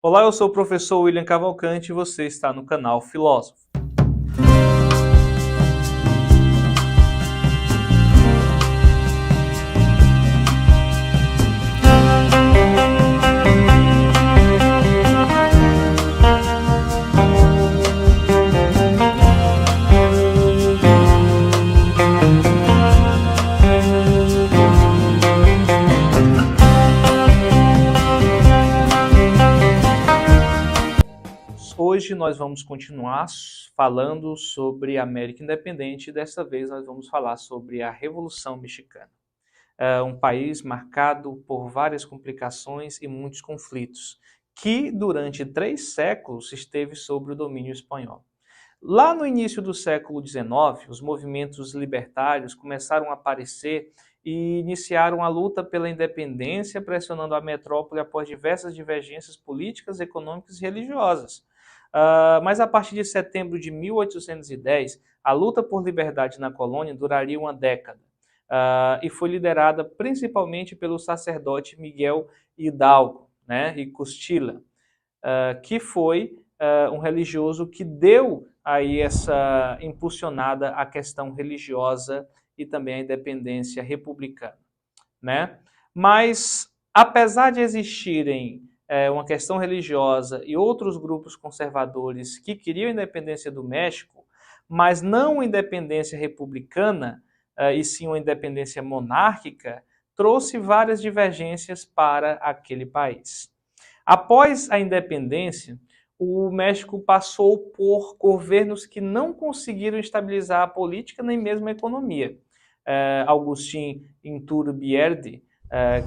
Olá, eu sou o professor William Cavalcante e você está no canal Filósofo. Hoje nós vamos continuar falando sobre a América Independente e dessa vez nós vamos falar sobre a Revolução Mexicana. Um país marcado por várias complicações e muitos conflitos, que durante 3 séculos esteve sob o domínio espanhol. Lá no início do século XIX, os movimentos libertários começaram a aparecer e iniciaram a luta pela independência, pressionando a metrópole após diversas divergências políticas, econômicas e religiosas. Mas a partir de setembro de 1810, a luta por liberdade na colônia duraria uma década e foi liderada principalmente pelo sacerdote Miguel Hidalgo, e Costilla, que foi um religioso que deu aí essa impulsionada à questão religiosa e também à independência republicana. Mas, apesar de existirem uma questão religiosa e outros grupos conservadores que queriam a independência do México, mas não uma independência republicana, e sim uma independência monárquica, trouxe várias divergências para aquele país. Após a independência, o México passou por governos que não conseguiram estabilizar a política nem mesmo a economia. Agustín Iturbide,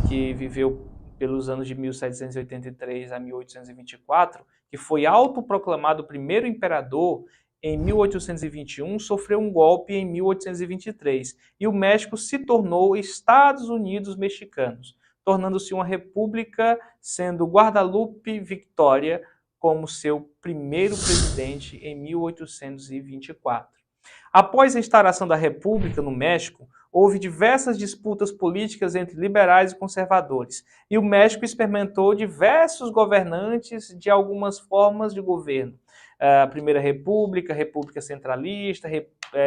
que viveu pelos anos de 1783 a 1824, que foi autoproclamado primeiro imperador em 1821, sofreu um golpe em 1823 e o México se tornou Estados Unidos mexicanos, tornando-se uma república, sendo Guadalupe Victoria como seu primeiro presidente em 1824. Após a instauração da República no México, houve diversas disputas políticas entre liberais e conservadores, e o México experimentou diversos governantes de algumas formas de governo. A Primeira República, República Centralista,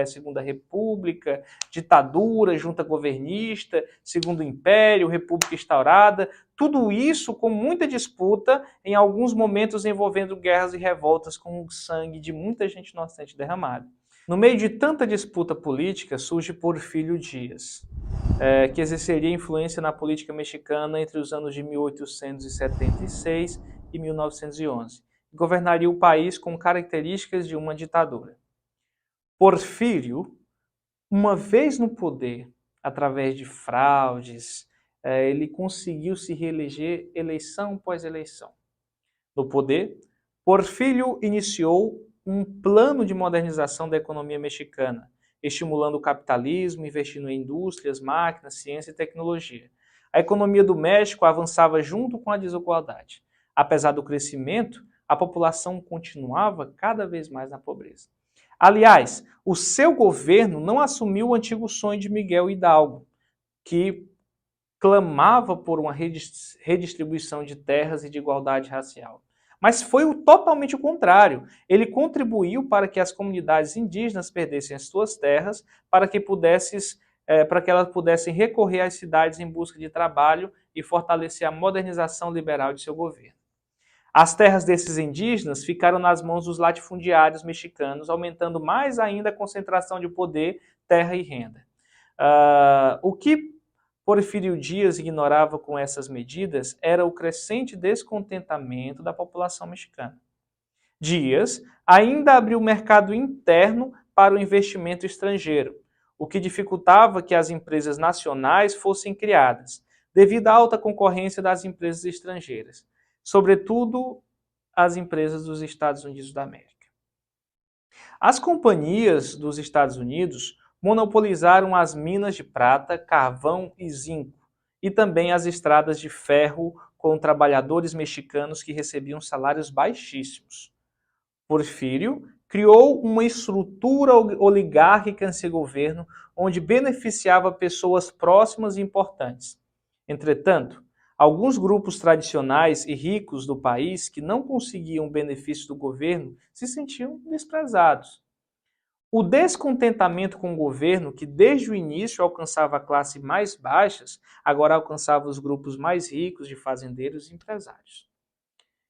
Segunda República, ditadura, junta governista, Segundo Império, República instaurada, tudo isso com muita disputa, em alguns momentos envolvendo guerras e revoltas com o sangue de muita gente inocente derramado. No meio de tanta disputa política, surge Porfírio Díaz, que exerceria influência na política mexicana entre os anos de 1876 e 1911. Governaria o país com características de uma ditadura. Porfírio, uma vez no poder, através de fraudes, ele conseguiu se reeleger eleição após eleição. No poder, Porfírio iniciou um plano de modernização da economia mexicana, estimulando o capitalismo, investindo em indústrias, máquinas, ciência e tecnologia. A economia do México avançava junto com a desigualdade. Apesar do crescimento, a população continuava cada vez mais na pobreza. Aliás, o seu governo não assumiu o antigo sonho de Miguel Hidalgo, que clamava por uma redistribuição de terras e de igualdade racial. Mas foi totalmente o contrário. Ele contribuiu para que as comunidades indígenas perdessem as suas terras, para que elas pudessem recorrer às cidades em busca de trabalho e fortalecer a modernização liberal de seu governo. As terras desses indígenas ficaram nas mãos dos latifundiários mexicanos, aumentando mais ainda a concentração de poder, terra e renda. O que Porfírio Díaz ignorava com essas medidas era o crescente descontentamento da população mexicana. Díaz ainda abriu o mercado interno para o investimento estrangeiro, o que dificultava que as empresas nacionais fossem criadas, devido à alta concorrência das empresas estrangeiras, sobretudo as empresas dos Estados Unidos da América. As companhias dos Estados Unidos monopolizaram as minas de prata, carvão e zinco, e também as estradas de ferro com trabalhadores mexicanos que recebiam salários baixíssimos. Porfírio criou uma estrutura oligárquica em seu governo, onde beneficiava pessoas próximas e importantes. Entretanto, alguns grupos tradicionais e ricos do país que não conseguiam benefício do governo se sentiam desprezados. O descontentamento com o governo, que desde o início alcançava a classe mais baixas, agora alcançava os grupos mais ricos de fazendeiros e empresários.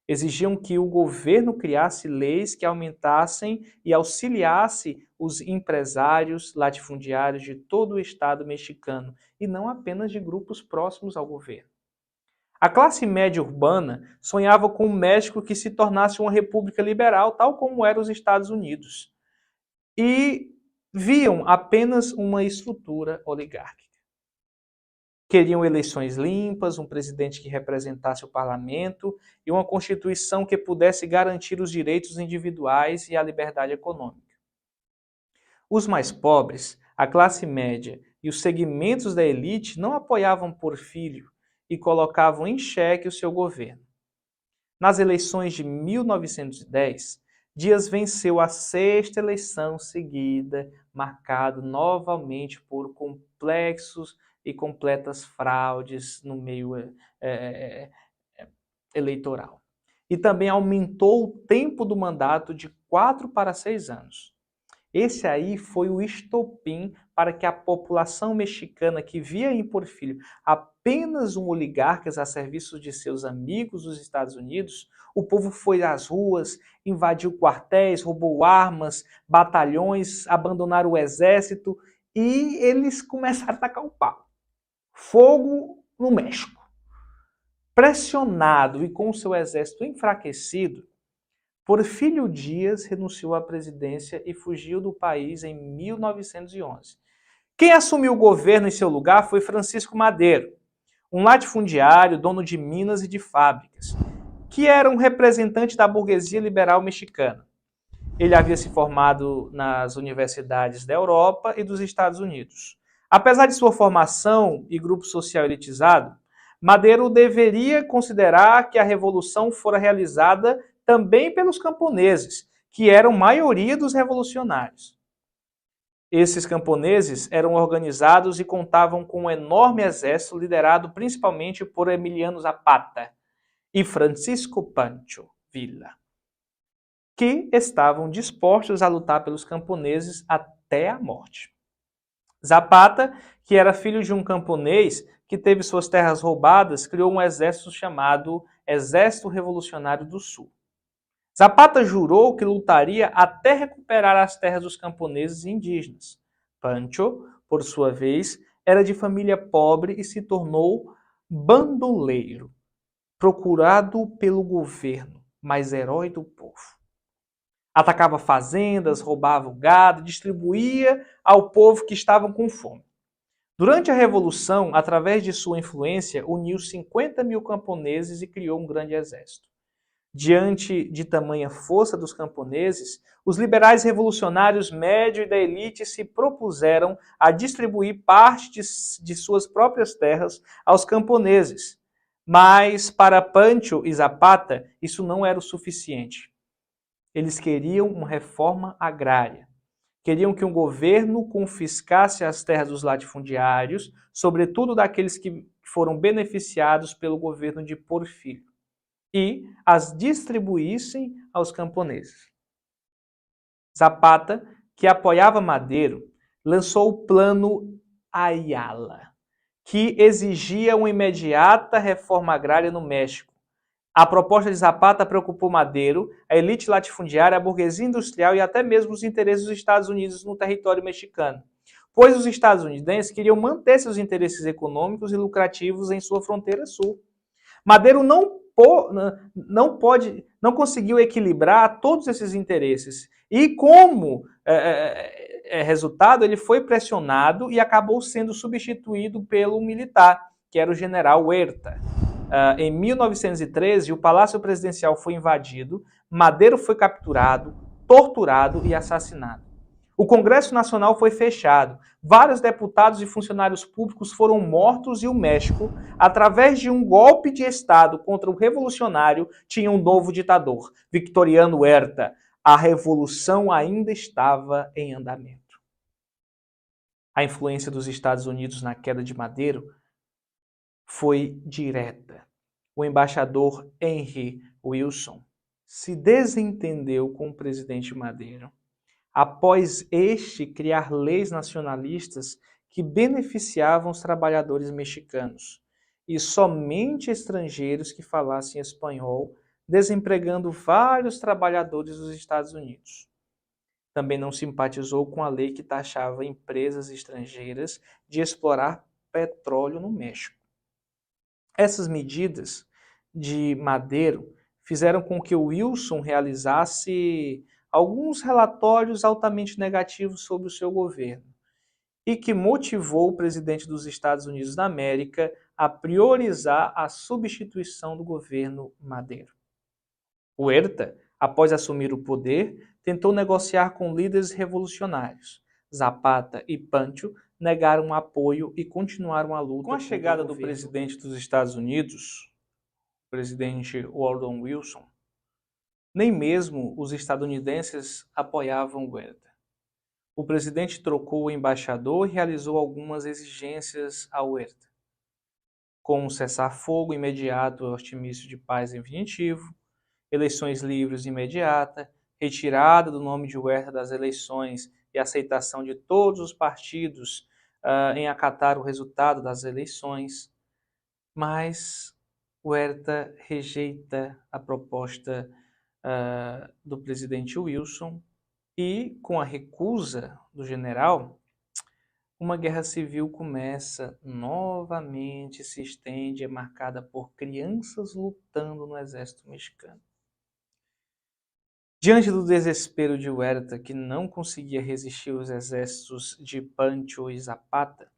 Exigiam que o governo criasse leis que aumentassem e auxiliasse os empresários latifundiários de todo o estado mexicano, e não apenas de grupos próximos ao governo. A classe média urbana sonhava com um México que se tornasse uma república liberal, tal como eram os Estados Unidos, e viam apenas uma estrutura oligárquica. Queriam eleições limpas, um presidente que representasse o parlamento e uma constituição que pudesse garantir os direitos individuais e a liberdade econômica. Os mais pobres, a classe média e os segmentos da elite não apoiavam Porfírio e colocavam em xeque o seu governo. Nas eleições de 1910, Dias venceu a sexta eleição seguida, marcado novamente por complexos e completas fraudes no meio eleitoral. E também aumentou o tempo do mandato de 4 para 6 anos. Esse aí foi o estopim para que a população mexicana, que via em Porfírio apenas um oligarca a serviço de seus amigos dos Estados Unidos, o povo foi às ruas, invadiu quartéis, roubou armas, batalhões, abandonaram o exército e eles começaram a tacar o pau. Fogo no México. Pressionado e com seu exército enfraquecido, Porfírio Dias renunciou à presidência e fugiu do país em 1911. Quem assumiu o governo em seu lugar foi Francisco Madero, um latifundiário, dono de minas e de fábricas, que era um representante da burguesia liberal mexicana. Ele havia se formado nas universidades da Europa e dos Estados Unidos. Apesar de sua formação e grupo social elitizado, Madero deveria considerar que a revolução fora realizada também pelos camponeses, que eram maioria dos revolucionários. Esses camponeses eram organizados e contavam com um enorme exército liderado principalmente por Emiliano Zapata e Francisco Pancho Villa, que estavam dispostos a lutar pelos camponeses até a morte. Zapata, que era filho de um camponês que teve suas terras roubadas, criou um exército chamado Exército Revolucionário do Sul. Zapata jurou que lutaria até recuperar as terras dos camponeses e indígenas. Pancho, por sua vez, era de família pobre e se tornou bandoleiro, procurado pelo governo, mas herói do povo. Atacava fazendas, roubava o gado e distribuía ao povo que estavam com fome. Durante a Revolução, através de sua influência, uniu 50 mil camponeses e criou um grande exército. Diante de tamanha força dos camponeses, os liberais revolucionários médio e da elite se propuseram a distribuir parte de suas próprias terras aos camponeses. Mas, para Pancho e Zapata, isso não era o suficiente. Eles queriam uma reforma agrária. Queriam que um governo confiscasse as terras dos latifundiários, sobretudo daqueles que foram beneficiados pelo governo de Porfírio, e as distribuíssem aos camponeses. Zapata, que apoiava Madero, lançou o Plano Ayala, que exigia uma imediata reforma agrária no México. A proposta de Zapata preocupou Madero, a elite latifundiária, a burguesia industrial e até mesmo os interesses dos Estados Unidos no território mexicano, pois os estadunidenses queriam manter seus interesses econômicos e lucrativos em sua fronteira sul. Madero não conseguiu equilibrar todos esses interesses. E como resultado, ele foi pressionado e acabou sendo substituído pelo militar, que era o general Huerta. Em 1913, o Palácio Presidencial foi invadido, Madero foi capturado, torturado e assassinado. O Congresso Nacional foi fechado, vários deputados e funcionários públicos foram mortos e o México, através de um golpe de Estado contra o revolucionário, tinha um novo ditador, Victoriano Huerta. A revolução ainda estava em andamento. A influência dos Estados Unidos na queda de Madero foi direta. O embaixador Henry Wilson se desentendeu com o presidente Madero, após este criar leis nacionalistas que beneficiavam os trabalhadores mexicanos e somente estrangeiros que falassem espanhol, desempregando vários trabalhadores dos Estados Unidos. Também não simpatizou com a lei que taxava empresas estrangeiras de explorar petróleo no México. Essas medidas de Madero fizeram com que Wilson realizasse alguns relatórios altamente negativos sobre o seu governo e que motivou o presidente dos Estados Unidos da América a priorizar a substituição do governo Madero. Huerta, após assumir o poder, tentou negociar com líderes revolucionários. Zapata e Pancho negaram apoio e continuaram a luta. Com a chegada do presidente dos Estados Unidos, o presidente Woodrow Wilson, nem mesmo os estadunidenses apoiavam Huerta. O presidente trocou o embaixador e realizou algumas exigências a Huerta, como cessar-fogo imediato ao armistício de paz definitivo, eleições livres imediata, retirada do nome de Huerta das eleições e aceitação de todos os partidos em acatar o resultado das eleições. Mas Huerta rejeita a proposta do presidente Wilson e, com a recusa do general, uma guerra civil começa novamente, se estende, é marcada por crianças lutando no exército mexicano. Diante do desespero de Huerta, que não conseguia resistir aos exércitos de Pancho e Zapata,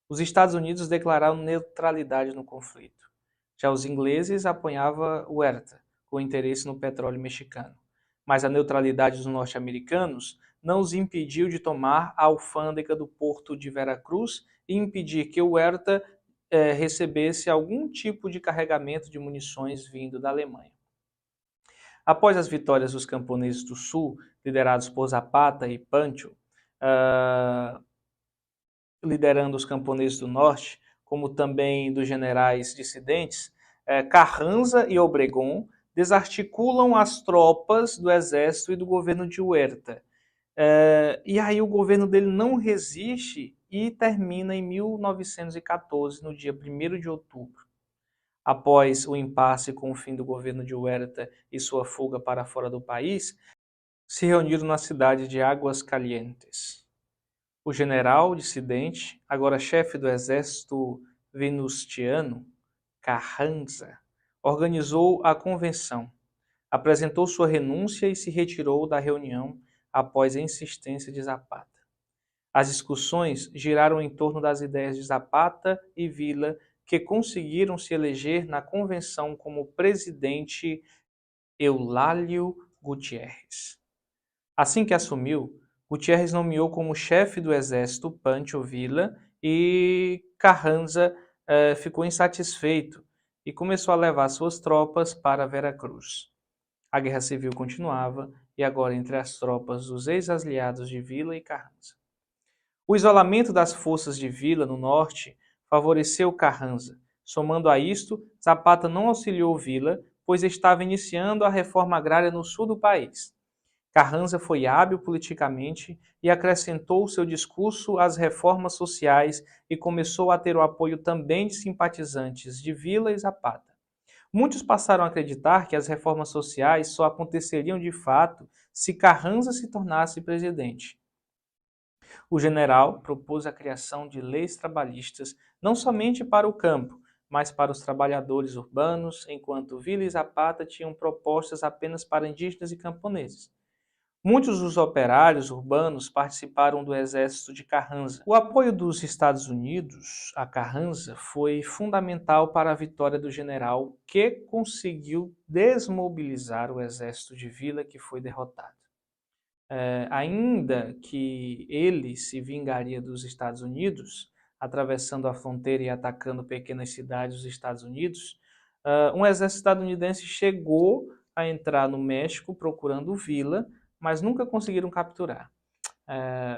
os Estados Unidos declararam neutralidade no conflito. Já os ingleses apoiavam Huerta, com interesse no petróleo mexicano. Mas a neutralidade dos norte-americanos não os impediu de tomar a alfândega do porto de Veracruz e impedir que Huerta recebesse algum tipo de carregamento de munições vindo da Alemanha. Após as vitórias dos camponeses do Sul, liderados por Zapata e Pancho, liderando os camponeses do Norte, como também dos generais dissidentes, Carranza e Obregón desarticulam as tropas do exército e do governo de Huerta. E aí o governo dele não resiste e termina em 1914, no dia 1º de outubro. Após o impasse com o fim do governo de Huerta e sua fuga para fora do país, se reuniram na cidade de Águas Calientes. O general dissidente, agora chefe do exército venustiano, Carranza, organizou a convenção, apresentou sua renúncia e se retirou da reunião após a insistência de Zapata. As discussões giraram em torno das ideias de Zapata e Villa, que conseguiram se eleger na convenção como presidente Eulálio Gutiérrez. Assim que assumiu, Gutiérrez nomeou como chefe do exército Pancho Villa e Carranza ficou insatisfeito e começou a levar suas tropas para Veracruz. A guerra civil continuava e agora entre as tropas dos ex-aliados de Villa e Carranza. O isolamento das forças de Villa no norte favoreceu Carranza. Somando a isto, Zapata não auxiliou Villa, pois estava iniciando a reforma agrária no sul do país. Carranza foi hábil politicamente e acrescentou seu discurso às reformas sociais e começou a ter o apoio também de simpatizantes de Villa e Zapata. Muitos passaram a acreditar que as reformas sociais só aconteceriam de fato se Carranza se tornasse presidente. O general propôs a criação de leis trabalhistas não somente para o campo, mas para os trabalhadores urbanos, enquanto Villa e Zapata tinham propostas apenas para indígenas e camponeses. Muitos dos operários urbanos participaram do exército de Carranza. O apoio dos Estados Unidos a Carranza foi fundamental para a vitória do general, que conseguiu desmobilizar o exército de Villa, que foi derrotado. Ainda que ele se vingaria dos Estados Unidos, atravessando a fronteira e atacando pequenas cidades dos Estados Unidos, um exército estadunidense chegou a entrar no México procurando Villa, mas nunca conseguiram capturar.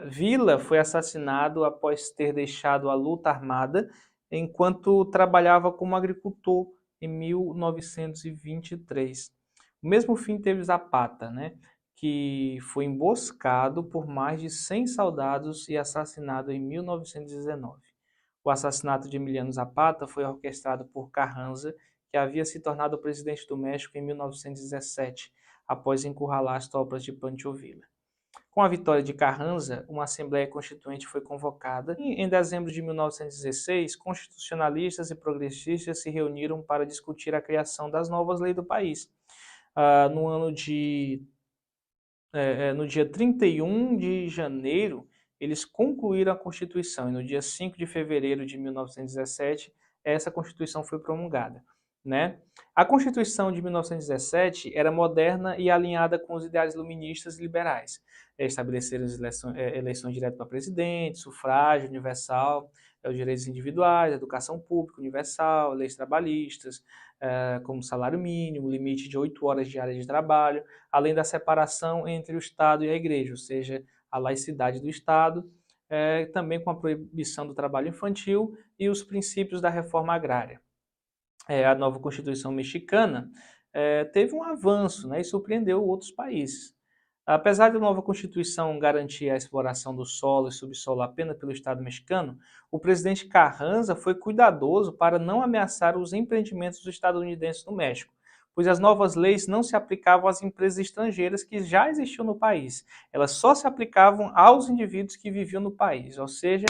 Villa foi assassinado após ter deixado a luta armada enquanto trabalhava como agricultor em 1923. O mesmo fim teve Zapata, né, que foi emboscado por mais de 100 soldados e assassinado em 1919. O assassinato de Emiliano Zapata foi orquestrado por Carranza, que havia se tornado presidente do México em 1917, após encurralar as tropas de Pancho Villa. Com a vitória de Carranza, uma Assembleia Constituinte foi convocada e, em dezembro de 1916, constitucionalistas e progressistas se reuniram para discutir a criação das novas leis do país. No ano de no dia 31 de janeiro, eles concluíram a Constituição e no dia 5 de fevereiro de 1917, essa Constituição foi promulgada. Né? A Constituição de 1917 era moderna e alinhada com os ideais iluministas e liberais. Estabeleceram as eleições diretas para presidente, sufrágio universal, os direitos individuais, educação pública universal, leis trabalhistas, como salário mínimo, limite de 8 horas diárias de trabalho, além da separação entre o Estado e a Igreja, ou seja, a laicidade do Estado, também com a proibição do trabalho infantil e os princípios da reforma agrária. A nova Constituição mexicana teve um avanço, né, e surpreendeu outros países. Apesar da nova Constituição garantir a exploração do solo e subsolo apenas pelo Estado mexicano, o presidente Carranza foi cuidadoso para não ameaçar os empreendimentos dos estadunidenses no México, pois as novas leis não se aplicavam às empresas estrangeiras que já existiam no país. Elas só se aplicavam aos indivíduos que viviam no país, ou seja...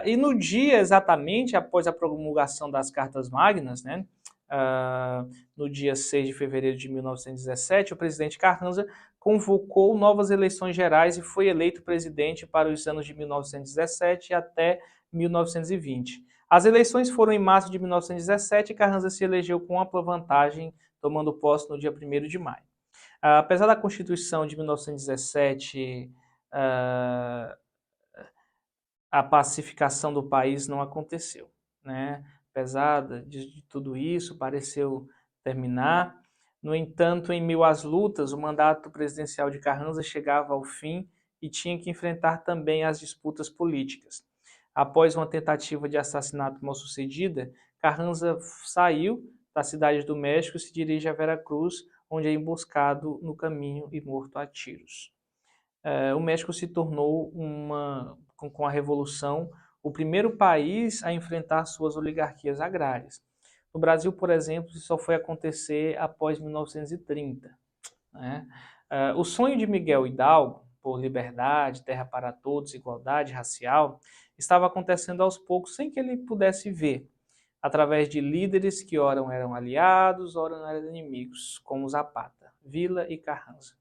E no dia exatamente após a promulgação das Cartas Magnas, né, no dia 6 de fevereiro de 1917, o presidente Carranza convocou novas eleições gerais e foi eleito presidente para os anos de 1917 até 1920. As eleições foram em março de 1917 e Carranza se elegeu com ampla vantagem, tomando posse no dia 1º de maio. Apesar da Constituição de 1917, a pacificação do país não aconteceu, né? Apesar de tudo isso, pareceu terminar. No entanto, em meio às lutas, o mandato presidencial de Carranza chegava ao fim e tinha que enfrentar também as disputas políticas. Após uma tentativa de assassinato mal-sucedida, Carranza saiu da cidade do México e se dirige a Veracruz, onde é emboscado no caminho e morto a tiros. O México se tornou, com a Revolução, o primeiro país a enfrentar suas oligarquias agrárias. No Brasil, por exemplo, isso só foi acontecer após 1930. Né? O sonho de Miguel Hidalgo, por liberdade, terra para todos, igualdade racial, estava acontecendo aos poucos sem que ele pudesse ver, através de líderes que ora eram aliados, ora eram inimigos, como Zapata, Villa e Carranza.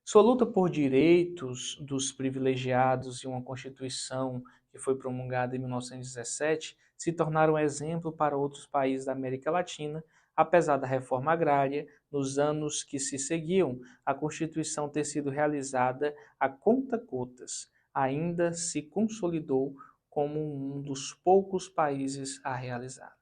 Sua luta por direitos dos privilegiados e uma Constituição que foi promulgada em 1917 se tornaram um exemplo para outros países da América Latina, apesar da reforma agrária, nos anos que se seguiam, a Constituição ter sido realizada a conta-gotas, ainda se consolidou como um dos poucos países a realizar.